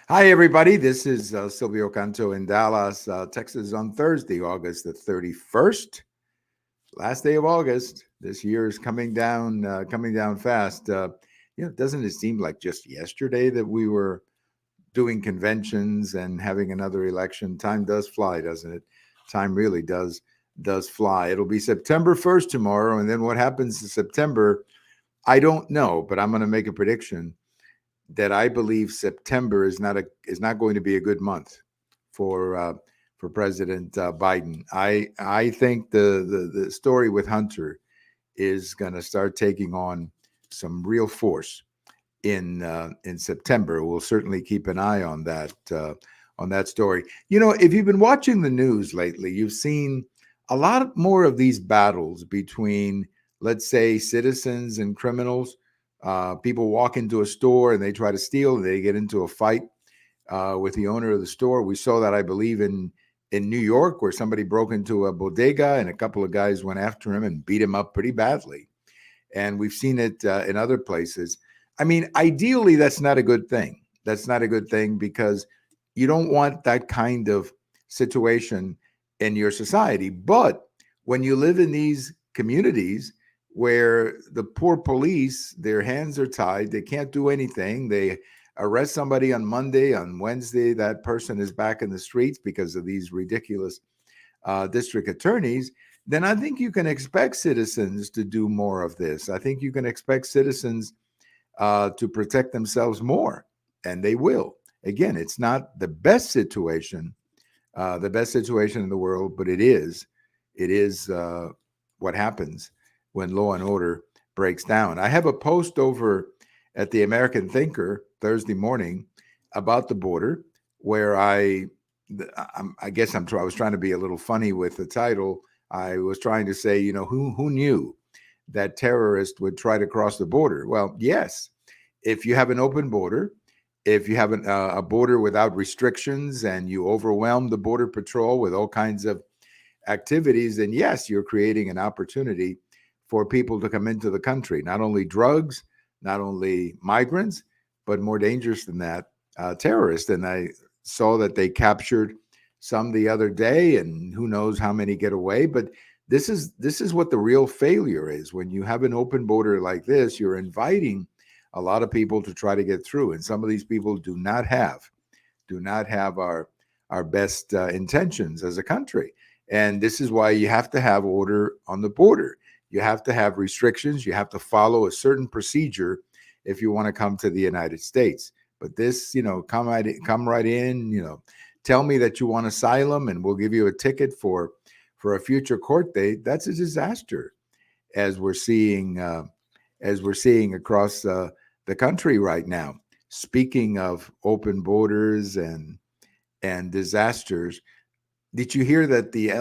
Hi, everybody. This is Silvio Canto in Dallas, Texas on Thursday, August the 31st. Last day of August. This year is coming down fast. Doesn't it seem like just yesterday that we were doing conventions and having another election? Time does fly, doesn't it? Time really does fly. It'll be September 1st tomorrow, and then what happens in September, I don't know, but I'm going to make a prediction that I believe September is not going to be a good month for President Biden. I think the story with Hunter is going to start taking on some real force in September. We'll certainly keep an eye on that story. If you've been watching the news lately, you've seen a lot more of these battles between, let's say, citizens and criminals. People walk into a store and they try to steal, and they get into a fight with the owner of the store. We saw that, I believe, in New York, where somebody broke into a bodega and a couple of guys went after him and beat him up pretty badly. And we've seen it in other places. I mean, ideally, that's not a good thing. That's not a good thing because you don't want that kind of situation in your society. But when you live in these communities where the poor police, their hands are tied, they can't do anything. They arrest somebody on Monday, on Wednesday, that person is back in the streets because of these ridiculous district attorneys. Then I think you can expect citizens to do more of this. I think you can expect citizens to protect themselves more, and they will. Again, it's not the best situation in the world, but it is what happens when law and order breaks down. I have a post over at the American Thinker Thursday morning about the border, where I was trying to be a little funny with the title. I was trying to say, who knew that terrorists would try to cross the border? Well, yes, if you have an open border, if you have a border without restrictions and you overwhelm the border patrol with all kinds of activities, then yes, you're creating an opportunity for people to come into the country, not only drugs, not only migrants, but more dangerous than that, terrorists. And I saw that they captured some the other day, and who knows how many get away. But this is what the real failure is. When you have an open border like this, you're inviting a lot of people to try to get through, and some of these people do not have our best intentions as a country. And this is why you have to have order on the border. You have to have restrictions. You have to follow a certain procedure if you want to come to the United States. But this, come right in, tell me that you want asylum and we'll give you a ticket for a future court date. That's a disaster, as we're seeing across the country right now. Speaking of open borders and disasters, did you hear that the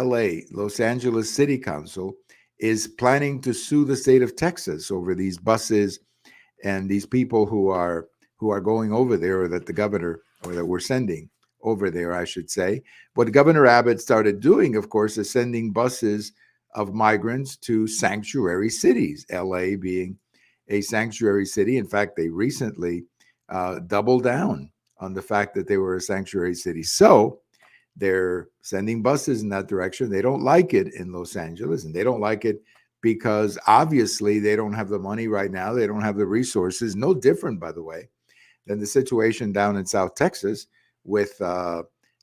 Los Angeles City Council is planning to sue the state of Texas over these buses and these people who are going over there, or that the governor, or that we're sending over there, I should say. What Governor Abbott started doing, of course, is sending buses of migrants to sanctuary cities, LA being a sanctuary city. In fact, they recently doubled down on the fact that they were a sanctuary city. So they're sending buses in that direction. They don't like it in Los Angeles, and they don't like it because obviously they don't have the money right now. They don't have the resources. No different, by the way, than the situation down in South Texas with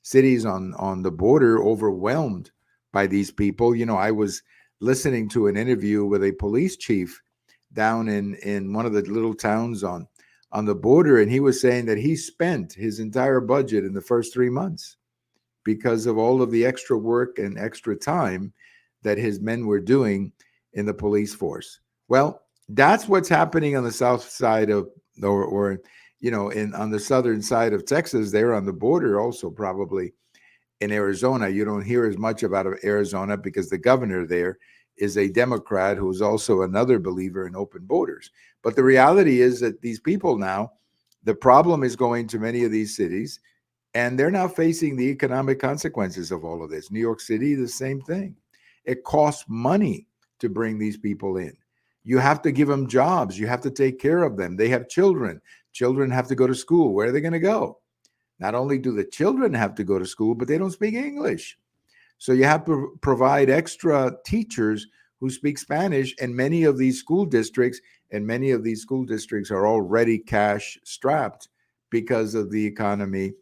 cities on the border overwhelmed by these people. I was listening to an interview with a police chief down in one of the little towns on the border, and he was saying that he spent his entire budget in the first 3 months because of all of the extra work and extra time that his men were doing in the police force. Well, that's what's happening on the south side of, or on the southern side of Texas. They're on the border also, probably in Arizona. You don't hear as much about Arizona because the governor there is a Democrat who is also another believer in open borders. But the reality is that these people now, the problem is going to many of these cities, and they're now facing the economic consequences of all of this. New York City, the same thing. It costs money to bring these people in. You have to give them jobs. You have to take care of them. They have children. Children have to go to school. Where are they going to go? Not only do the children have to go to school, but they don't speak English. So you have to provide extra teachers who speak Spanish, and many of these school districts are already cash strapped because of the economy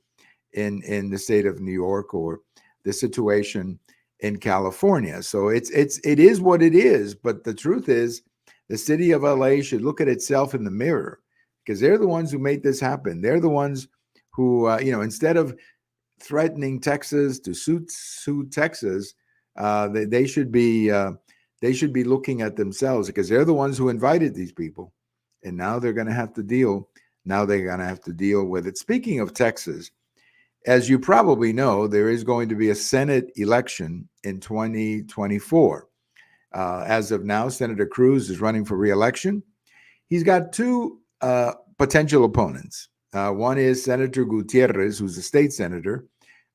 in the state of New York, or the situation in California. So it is what it is. But the truth is, the city of LA should look at itself in the mirror, because they're the ones who made this happen. They're the ones who, instead of threatening Texas to sue Texas, they should be looking at themselves, because they're the ones who invited these people, and now they're going to have to deal. Now they're going to have to deal with it. Speaking of Texas, as you probably know, there is going to be a Senate election in 2024. As of now, Senator Cruz is running for re-election. He's got two potential opponents. One is Senator Gutierrez, who's a state senator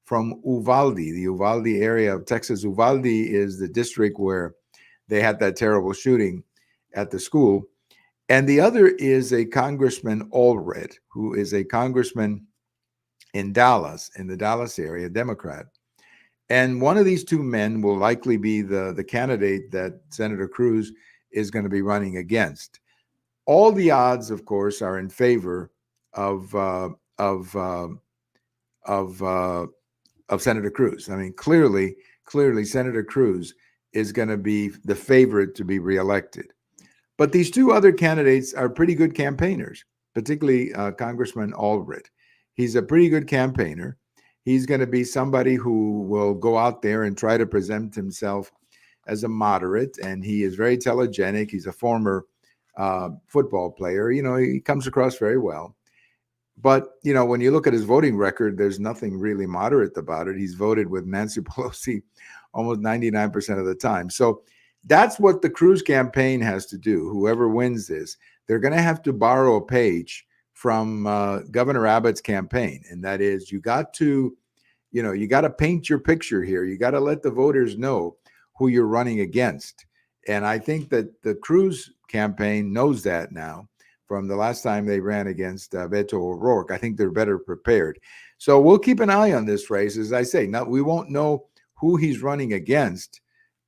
from Uvalde, the Uvalde area of Texas. Uvalde is the district where they had that terrible shooting at the school. And the other is a Congressman Allred, who is a congressman in Dallas, in the Dallas area, Democrat. And one of these two men will likely be the candidate that Senator Cruz is going to be running against. All the odds, of course, are in favor of Senator Cruz. I mean, clearly, Senator Cruz is going to be the favorite to be reelected. But these two other candidates are pretty good campaigners, particularly Congressman Allred. He's a pretty good campaigner. He's going to be somebody who will go out there and try to present himself as a moderate, and he is very telegenic. He's a former football player. He comes across very well. But, when you look at his voting record, there's nothing really moderate about it. He's voted with Nancy Pelosi almost 99% of the time. So that's what the Cruz campaign has to do. Whoever wins this, they're going to have to borrow a page from Governor Abbott's campaign. And that is, you got to paint your picture here. You got to let the voters know who you're running against. And I think that the Cruz campaign knows that now from the last time they ran against Beto O'Rourke. I think they're better prepared. So we'll keep an eye on this race. As I say, now we won't know who he's running against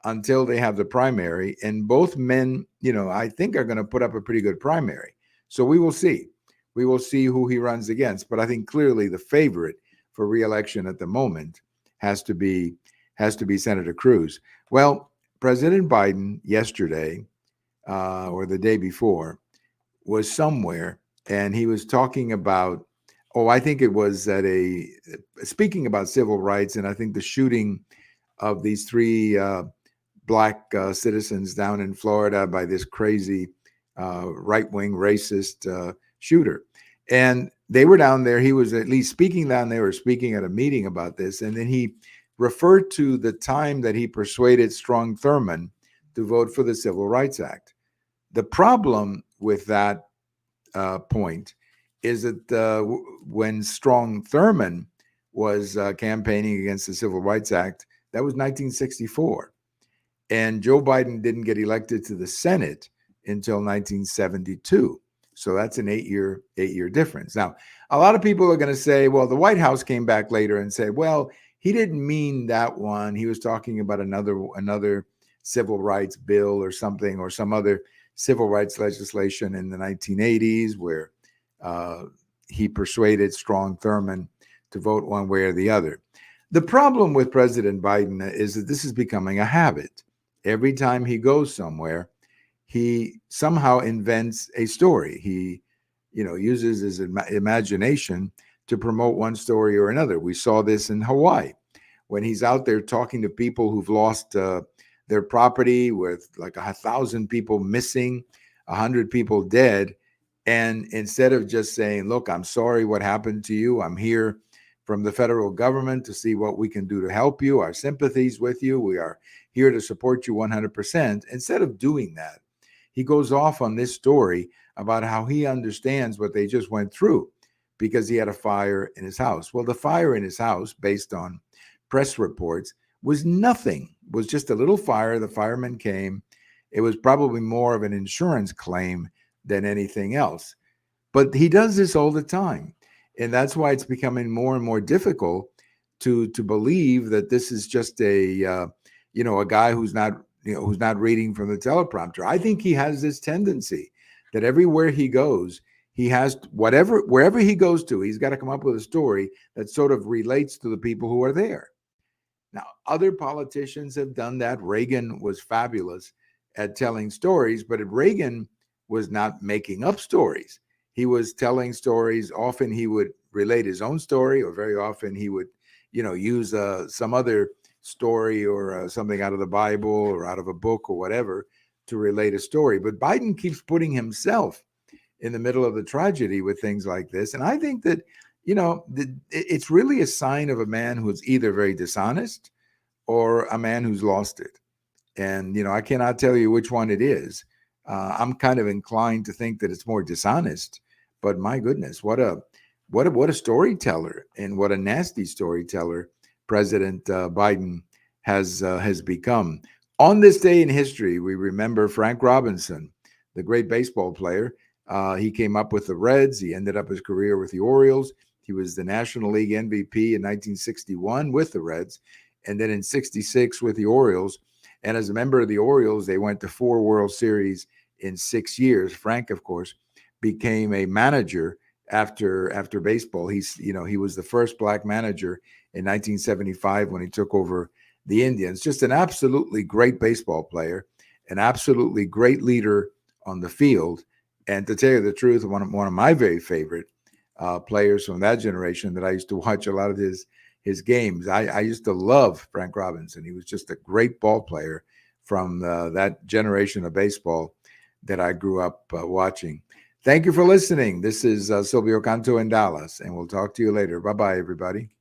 until they have the primary. And both men, I think are going to put up a pretty good primary. So we will see. We will see who he runs against. But I think clearly the favorite for re-election at the moment has to be Senator Cruz. Well, President Biden yesterday or the day before was somewhere, and he was talking about, I think it was speaking about civil rights, and I think the shooting of these three black citizens down in Florida by this crazy right-wing racist shooter. And they were down there. He was at least speaking down there, or speaking at a meeting about this. And then he referred to the time that he persuaded Strong Thurmond to vote for the Civil Rights Act. The problem with that point is that when Strong Thurmond was campaigning against the Civil Rights Act, that was 1964. And Joe Biden didn't get elected to the Senate until 1972. So that's an eight-year difference. Now, a lot of people are going to say, well, the White House came back later and said, well, he didn't mean that one. He was talking about another civil rights bill or something, or some other civil rights legislation in the 1980s where he persuaded Strong Thurmond to vote one way or the other. The problem with President Biden is that this is becoming a habit. Every time he goes somewhere, he somehow invents a story. He, uses his imagination to promote one story or another. We saw this in Hawaii when he's out there talking to people who've lost their property, with like 1,000 people missing, 100 people dead. And instead of just saying, look, I'm sorry what happened to you, I'm here from the federal government to see what we can do to help you, our sympathies with you, we are here to support you 100%. Instead of doing that, he goes off on this story about how he understands what they just went through because he had a fire in his house. Well, the fire in his house, based on press reports, was nothing. It was just a little fire. The firemen came. It was probably more of an insurance claim than anything else. But he does this all the time. And that's why it's becoming more and more difficult to believe that this is just a guy who's not reading from the teleprompter. I think he has this tendency that everywhere he goes, he has wherever he goes to, he's got to come up with a story that sort of relates to the people who are there. Now, other politicians have done that. Reagan was fabulous at telling stories, but Reagan was not making up stories. He was telling stories. Often he would relate his own story, or very often he would, use some other story or something out of the Bible or out of a book or whatever to relate a story. But Biden keeps putting himself in the middle of the tragedy with things like this. And I think that, it's really a sign of a man who's either very dishonest or a man who's lost it. And, I cannot tell you which one it is. I'm kind of inclined to think that it's more dishonest, but my goodness, what a storyteller, and what a nasty storyteller President Biden has become. On this day in history, we remember Frank Robinson, the great baseball player. He came up with the Reds. He ended up his career with the Orioles. He was the National League MVP in 1961 with the Reds, and then in 66 with the Orioles. And as a member of the Orioles, they went to 4 World Series in 6 years. Frank, of course, became a manager after baseball. He was the first black manager in 1975 when he took over the Indians. Just an absolutely great baseball player, an absolutely great leader on the field. And to tell you the truth, one of my very favorite players from that generation that I used to watch a lot of his games. I used to love Frank Robinson. He was just a great ball player from that generation of baseball that I grew up watching. Thank you for listening. This is Silvio Canto in Dallas, and we'll talk to you later. Bye-bye, everybody.